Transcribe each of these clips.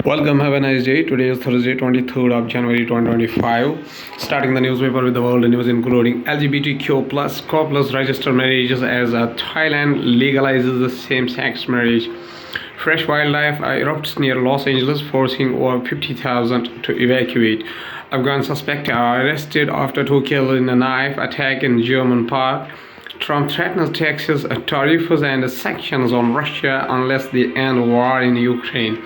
Welcome, have a nice day. Today is Thursday, 23rd of January 2025. Starting the newspaper with the world news including LGBTQ plus co plus registered marriages as Thailand legalizes the same-sex marriage. Fresh wildlife erupts near Los Angeles, forcing over 50,000 to evacuate. Afghan suspects are arrested after two killed in a knife attack in German park. Trump threatens taxes, tariffs, and sanctions on Russia unless they end war in Ukraine.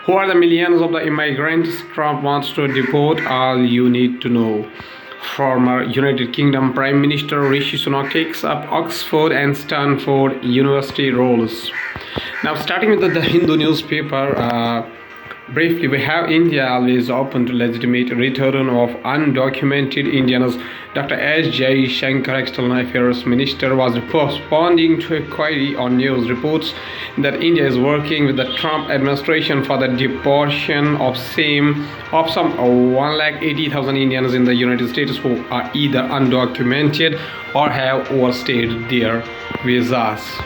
Who are the millions of the immigrants Trump wants to deport? All you need to know. Former United Kingdom Prime Minister Rishi Sunak takes up Oxford and Stanford University roles. Now, starting with the Hindu newspaper, briefly, we have India always open to legitimate return of undocumented Indians. Dr. S. J. Shankar, External Affairs Minister, was responding to a query on news reports that India is working with the Trump administration for the deportation of some 180,000 Indians in the United States who are either undocumented or have overstayed their visas.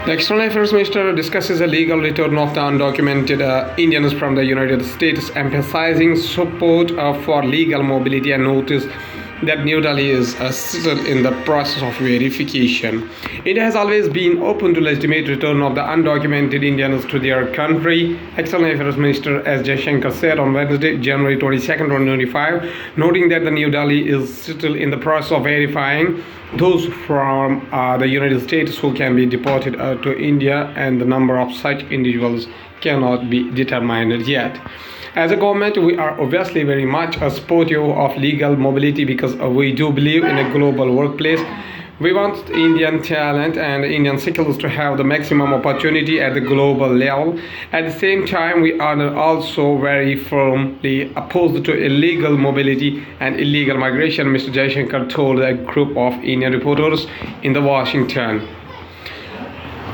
The External Affairs Minister discusses a legal return of the undocumented Indians from the United States, emphasizing support for legal mobility and notice that New Delhi is still in the process of verification. India has always been open to legitimate return of the undocumented Indians to their country, External Affairs Minister S. Jaishankar said on Wednesday, January 22nd, 2025, noting that the New Delhi is still in the process of verifying those from the United States who can be deported to India, and the number of such individuals cannot be determined yet. As a government, we are obviously very much supportive of legal mobility because we do believe in a global workplace. We want Indian talent and Indian skills to have the maximum opportunity at the global level. At the same time, we are also very firmly opposed to illegal mobility and illegal migration, Mr. Jaishankar told a group of Indian reporters in the Washington.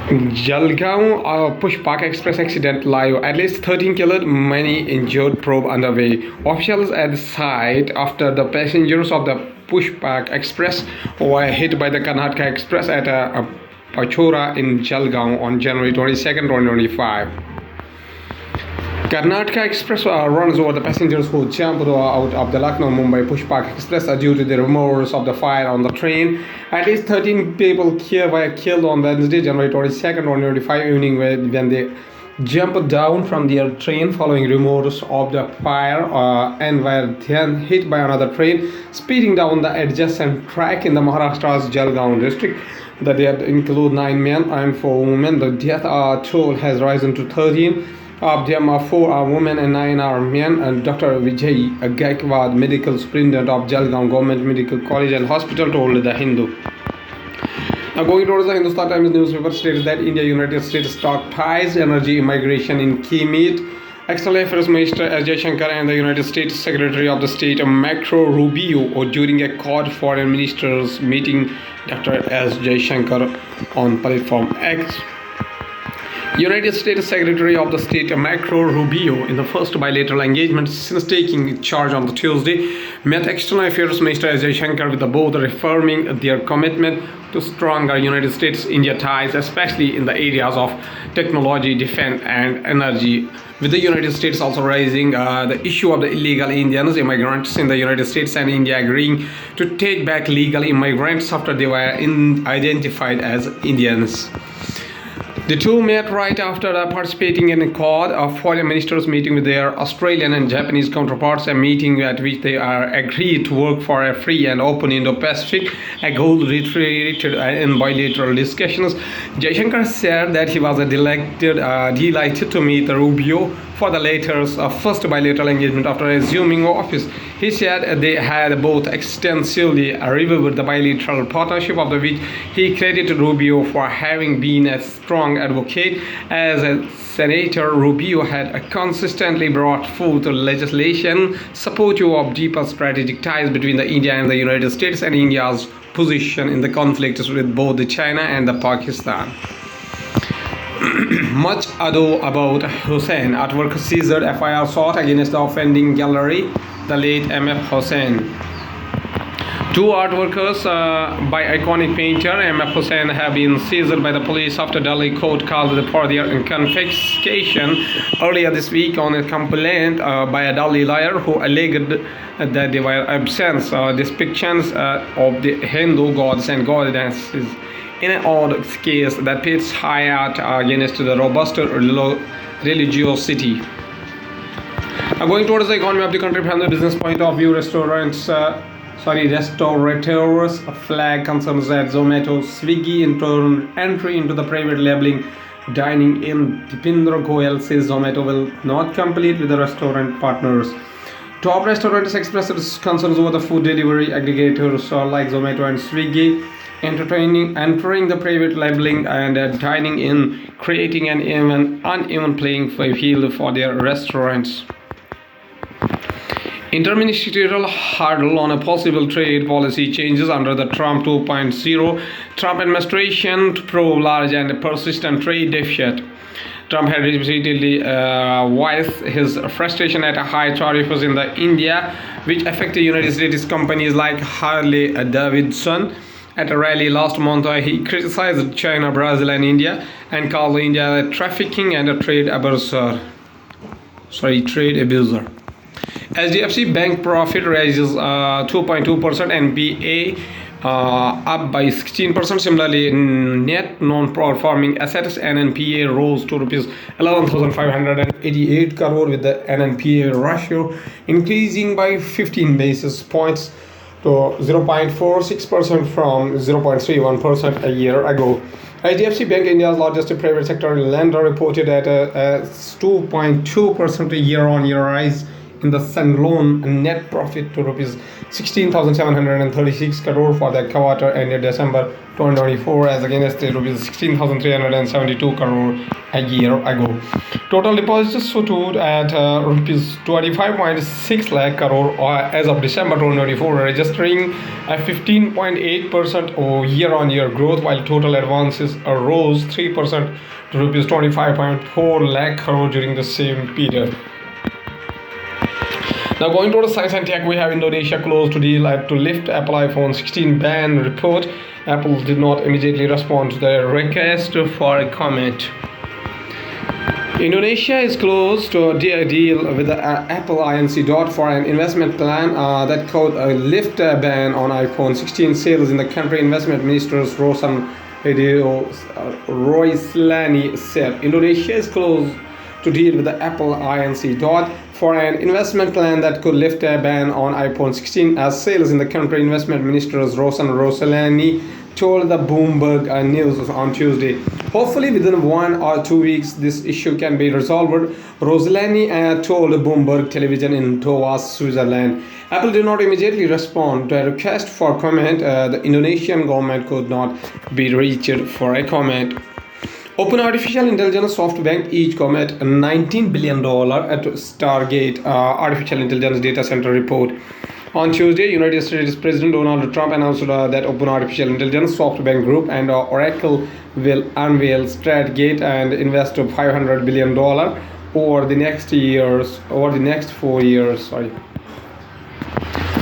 Jalgaon Pushpak Express accident live. At least 13 killed, many injured. Probe underway. Officials at the site after the passengers of the Pushpak Express were hit by the Karnataka Express at Pachora in Jalgaon on January 22nd, 2025. Karnataka Express runs over the passengers who jumped out of the Lucknow-Mumbai Pushpak Express due to the rumors of the fire on the train. At least 13 people were killed on Wednesday, January 22nd, 2025 evening when they jumped down from their train following rumors of the fire and were then hit by another train speeding down the adjacent track in the Maharashtra's Jalgaon district. The deaths include 9 men and 4 women. The death toll has risen to 13. Of them, 4 are women and 9 are men. And Dr. Vijay Gaikwad, medical superintendent of Jalgaon Government Medical College and Hospital, told the Hindu. Now, going towards the Hindustan Times newspaper, states that India-United States stockpiles energy immigration in key meet. External Affairs Minister S. Jaishankar and the United States Secretary of the State Marco Rubio during a Quad Foreign Ministers meeting. Dr. S. Jaishankar on platform X. United States Secretary of the State Marco Rubio, in the first bilateral engagement since taking charge on the Tuesday, met External Affairs Minister S. Jaishankar, with both reaffirming their commitment to stronger United States-India ties, especially in the areas of technology, defense, and energy, with the United States also raising the issue of the illegal Indians, immigrants in the United States, and India agreeing to take back legal immigrants after they were identified as Indians. The two met right after participating in a Quad of foreign ministers meeting with their Australian and Japanese counterparts, a meeting at which they are agreed to work for a free and open Indo-Pacific, a goal reiterated in bilateral discussions. Jaishankar said that he was delighted to meet Rubio for the latter's first bilateral engagement after assuming office. He said they had both extensively reviewed the bilateral partnership, of which he credited Rubio for having been a strong advocate. As a senator, Rubio had consistently brought forth legislation supportive of deeper strategic ties between the India and the United States, and India's position in the conflicts with both the China and the Pakistan. Much ado about Hussain. Artwork seized, FIR sought against the offending gallery, the late M.F. Hussain. Two art workers by iconic painter M.F. Hussain have been seized by the police after Delhi court called for their confiscation earlier this week on a complaint by a Delhi lawyer who alleged that they were absent depictions of the Hindu gods and goddesses in an odd case that pits high art against the robust religiosity. Going towards the economy of the country from the business point of view, restaurateurs flag concerns that Zomato, Swiggy entry into the private labeling dining in. Dipendra Goyal says Zomato will not compete with the restaurant partners. Top restaurants expressed concerns over the food delivery aggregators like Zomato and Swiggy entering the private labeling and dining in, creating an uneven playing field for their restaurants. Interministerial hurdle on a possible trade policy changes under the Trump 2.0 Trump administration to probe large and persistent trade deficit. Trump had repeatedly voiced his frustration at high tariffs in India, which affected United States companies like Harley Davidson. At a rally last month, he criticized China, Brazil, and India and called India a trafficking and a trade abuser. HDFC Bank profit rises 2.2%, NPA up by 16%. Similarly, net non-performing assets NNPA rose to rupees 11,588 crore, with the NNPA ratio increasing by 15 basis points to 0.46% from 0.31% a year ago. HDFC Bank, India's largest private sector lender, reported at a 2.2% year-on-year rise in the standalone net profit to rupees 16,736 crore for the quarter ended December 2024, as against rupees 16,372 crore a year ago. Total deposits stood at rupees 25.6 lakh crore as of December 2024, registering a 15.8% year-on-year growth, while total advances rose 3% to rupees 25.4 lakh crore during the same period. Now going to the science and tech, we have Indonesia closed to deal to lift Apple iPhone 16 ban report. Apple did not immediately respond to the request for a comment. Indonesia is close to a deal with the Apple Inc. for an investment plan that could lift a ban on iPhone 16 sales in the country. Investment Minister Roslani said Indonesia is close to deal with the Apple Inc. for an investment plan that could lift a ban on iPhone 16 as sales in the country. Investment Minister Roslani told the Bloomberg News on Tuesday. Hopefully within 1 or 2 weeks this issue can be resolved, Roslani told Bloomberg Television in Davos, Switzerland. Apple did not immediately respond to a request for comment. The Indonesian government could not be reached for a comment. Open Artificial Intelligence, SoftBank each commit $19 billion at Stargate Artificial Intelligence Data Center report. On Tuesday, United States President Donald Trump announced that Open Artificial Intelligence, SoftBank Group, and Oracle will unveil Stargate and invest $500 billion over the next 4 years.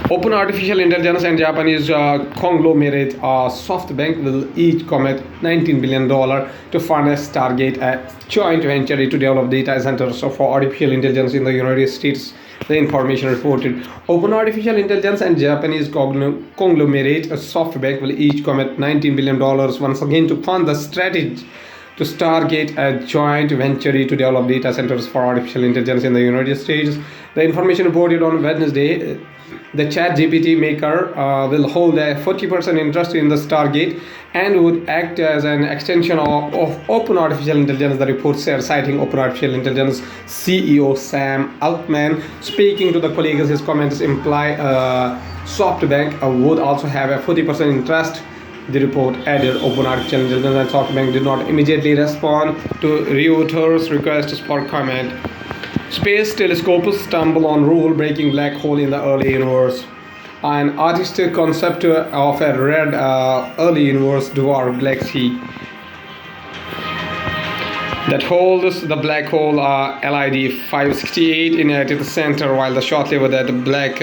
Open Artificial Intelligence and Japanese conglomerate SoftBank will each commit $19 billion to fund Stargate, a joint venture to develop data centers for artificial intelligence in the United States, the information reported. Open Artificial Intelligence and Japanese conglomerate SoftBank will each commit $19 billion once again to fund the strategy to Stargate, a joint venture to develop data centers for artificial intelligence in the United States. The information reported on Wednesday. The ChatGPT maker will hold a 40% interest in the Stargate and would act as an extension of Open Artificial Intelligence, the report said, citing Open Artificial Intelligence CEO Sam Altman. Speaking to the colleagues, his comments imply SoftBank would also have a 40% interest. The report added Open Artificial Intelligence and SoftBank did not immediately respond to Reuters' requests for comment. Space telescopes stumble on rule-breaking black hole in the early universe. An artistic concept of a red early universe dwarf galaxy. that holds the black hole LID 568 in its center, while the short-lived that black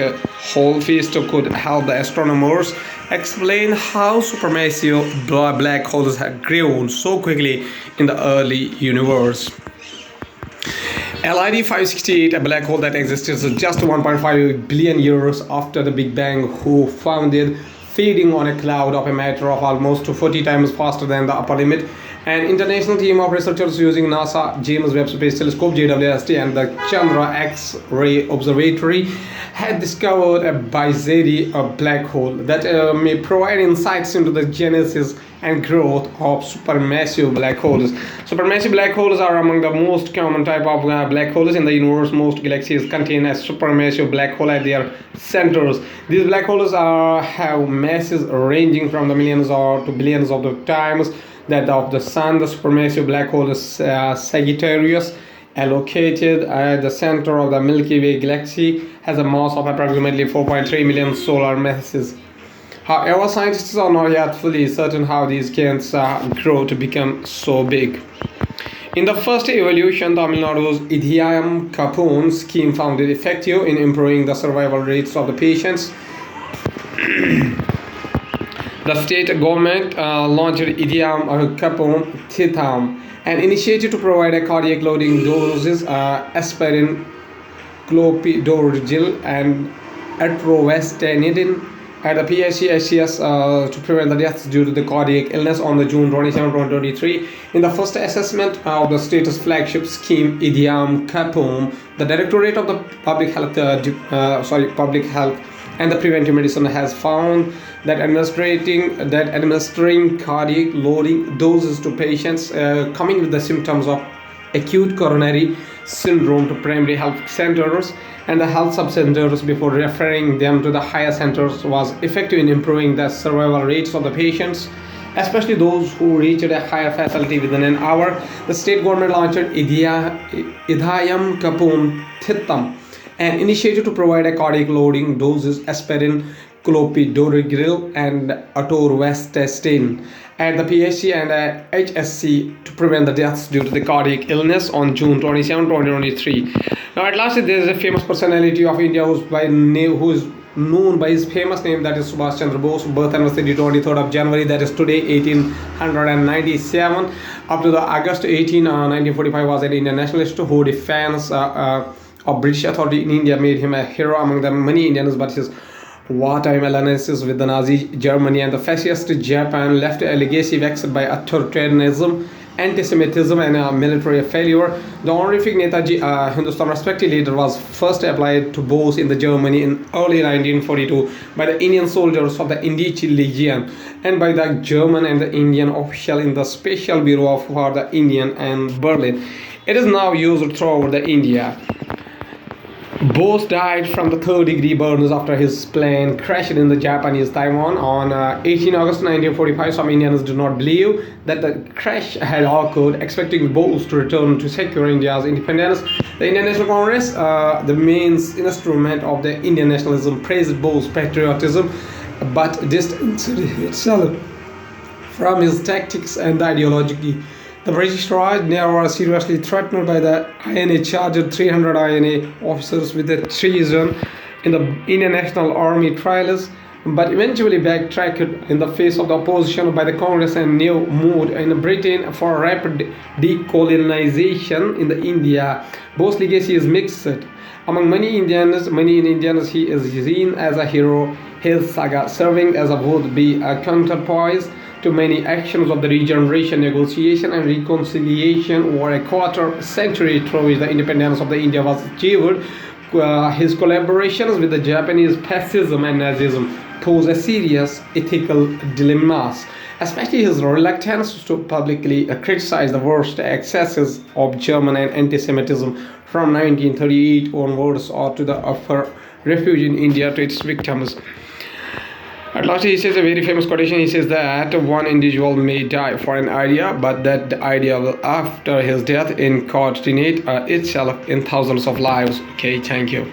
hole feast could help the astronomers explain how supermassive black holes have grown so quickly in the early universe. LID 568, a black hole that existed just 1.5 billion years after the Big Bang, who found it fading on a cloud of a matter of almost 40 times faster than the upper limit. An international team of researchers using NASA James Webb Space Telescope (JWST) and the Chandra X-ray Observatory had discovered a Bizarre black hole that may provide insights into the genesis and growth of supermassive black holes. Supermassive black holes are among the most common type of black holes in the universe. Most galaxies contain a supermassive black hole at their centers. These black holes have masses ranging from the millions to billions of the times that of the Sun. The supermassive black hole is Sagittarius, located at the center of the Milky Way galaxy, has a mass of approximately 4.3 million solar masses. However, scientists are not yet fully certain how these can grow to become so big. In the first evolution, Tamil Nadu's Idhiyam Kapun scheme found it effective in improving the survival rates of the patients. The state government launched Idhiyam Kapun Thitham, an initiative to provide a cardiac loading doses aspirin, clopidogrel, and atorvastatin at the PHCS to prevent the deaths due to the cardiac illness on the June 27, 2023. In the first assessment of the state's flagship scheme, Idhiyam Kapun, the Directorate of the Public Health and the Preventive Medicine has found that administering cardiac loading doses to patients coming with the symptoms of acute coronary syndrome to primary health centers and the health sub-centers before referring them to the higher centers was effective in improving the survival rates of the patients, especially those who reached a higher fatality within an hour. The state government launched Idhiyam Kapun Thitham, an initiative to provide a cardiac loading doses aspirin, clopidogrel, and atorvastatin at the PHC and HSC to prevent the deaths due to the cardiac illness on June 27, 2023. Now, at last, there is a famous personality of India who is known by his famous name, that is Subhash Chandra Bose. Birth anniversary 23rd of January, that is today, 1897. Up to the August 18, 1945, was an Indian nationalist who defends of British authority in India made him a hero among the many Indians, but his wartime alliances with the Nazi Germany and the fascist Japan left a legacy vexed by authoritarianism, anti-Semitism, and military failure. The honorific Netaji Hindustan Respected Leader was first applied to Bose in the Germany in early 1942 by the Indian soldiers of the Indian Legion and by the German and the Indian official in the Special Bureau for the Indian and Berlin. It is now used throughout the India. Bose died from the third-degree burns after his plane crashed in the Japanese Taiwan on 18 August 1945. Some Indians do not believe that the crash had occurred, expecting Bose to return to secure India's independence. The Indian National Congress, the main instrument of the Indian nationalism, praised Bose's patriotism but distanced itself from his tactics and ideology. The British Raj never was seriously threatened by the INA, charged 300 INA officers with the treason in the Indian National Army trials, but eventually backtracked in the face of the opposition by the Congress and new mood in Britain for rapid decolonization in the India. Bose's legacy is mixed. Among many Indians, he is seen as a hero. His saga serving as a would-be counterpoise to many actions of the regeneration, negotiation, and reconciliation over a quarter century through which the independence of the India was achieved. His collaborations with the Japanese fascism and Nazism pose a serious ethical dilemmas, especially his reluctance to publicly criticize the worst excesses of German and anti-Semitism from 1938 onwards, or to the offer refuge in India to its victims. At last, he says a very famous quotation. He says that one individual may die for an idea, but that the idea will, after his death, incarnate itself in thousands of lives. Okay, thank you.